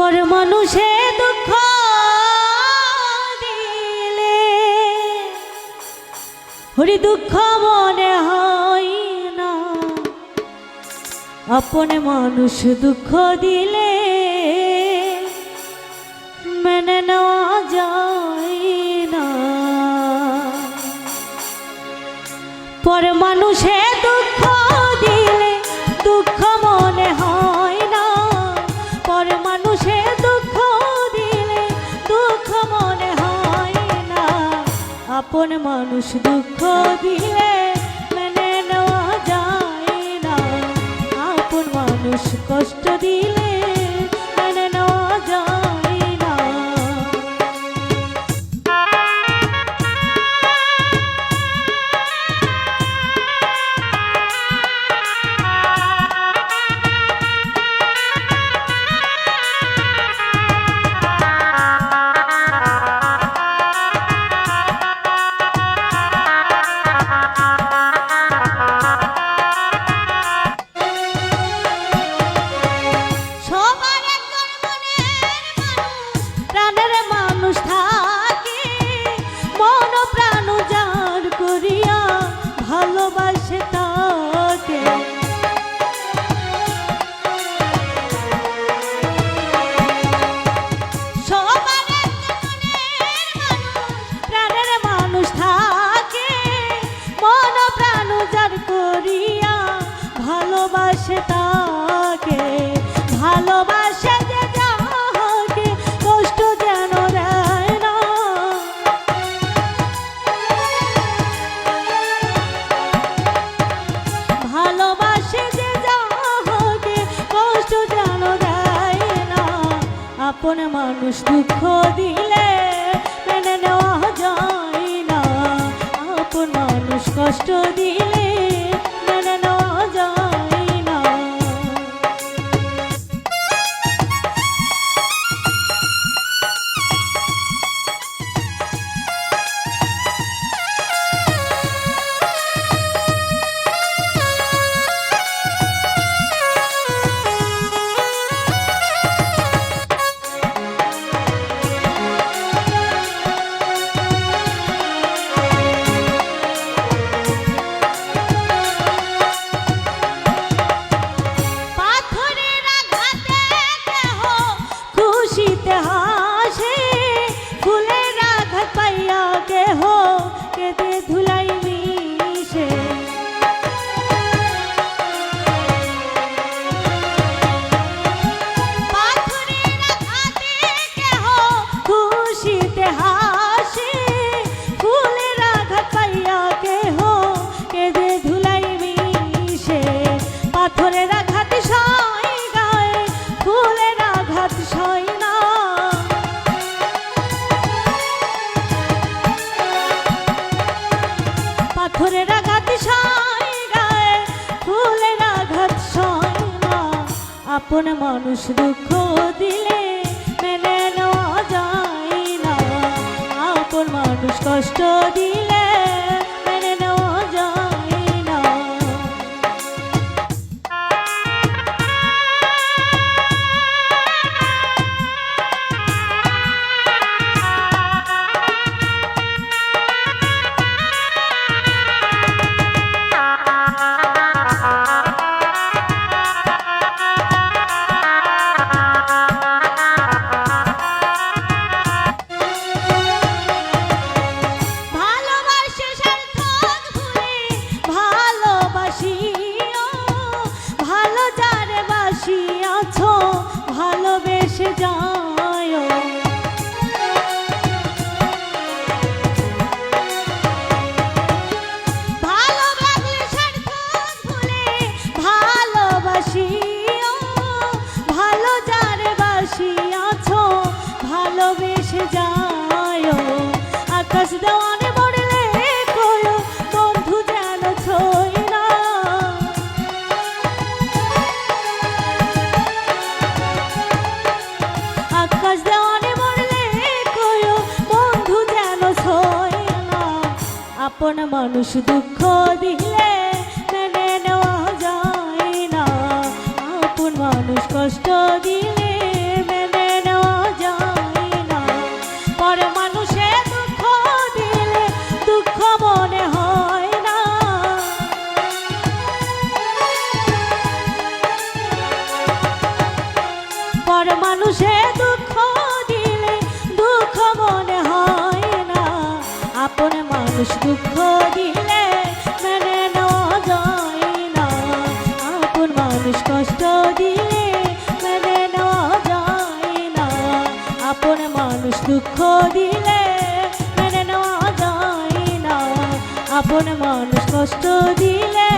পর মানুষে দুঃখ দিলে হরি দুঃখ মনে হয় না, আপন মানুষ দুঃখ দিলে মেনে নেওয়া যায় না। পর মানুষে দুঃখ দিলে দুঃখ মনে হয় না, পর মানুষে দুঃখ দিলে দুঃখ মনে হয় না, আপন মানুষ দুঃখ দিলে মেনে নেওয়া যায় না, আপন মানুষ কষ্ট দিলে মেনে নেওয়া যায় না। ভালোবাসে তাকে সবার প্রাণের মানুষ থাকে, মন প্রাণ যার করিয়া ভালোবাসে তাকে, ভালোবাসে যে যাকে কষ্ট যেন দেয় না, ভালোবাসে যে যাকে কষ্ট যেন দেয় না, আপন মানুষ দুঃখ দিলে মেনে নেওয়া যায় না, আপন মানুষ কষ্ট দিলে মেনে নেওয়া যায় না। পাথরের আঘাত সয় গায়ে, ফুলের আঘাত সয় না, পাথরের আঘাত সয় গায়ে, ফুলের আঘাত সয় না, আপন মানুষ দুঃখ দিলে মেনে নেওয়া যায় না, আপন মানুষ কষ্ট দিলে মেনে নেওয়া যায় না। ভালোবেসে যায় ভালোবাসলে সার্থক ভুলে ভালোবাসিও, ভালো যারে বাসিয়াছো ভালোবেসে যায়, আকাশ দেওয়ানে মরলে কয়ো বন্ধু যেন ছই না, আকাশ দেওয়ানে মরলে কয়ো বন্ধু যেন ছয় না, আপন মানুষ দুঃখ দিলে মেনে নেওয়া যায় না, আপন মানুষ কষ্ট দিলে মেনে মানুষ দুঃখ দিলে মেনে নেওয়া যায় না, আপন মানুষ কষ্ট দিলে মেনে নেওয়া যায় না, আপন মানুষ দুঃখ দিলে মেনে নেওয়া যায় না, আপন মানুষ কষ্ট দিলে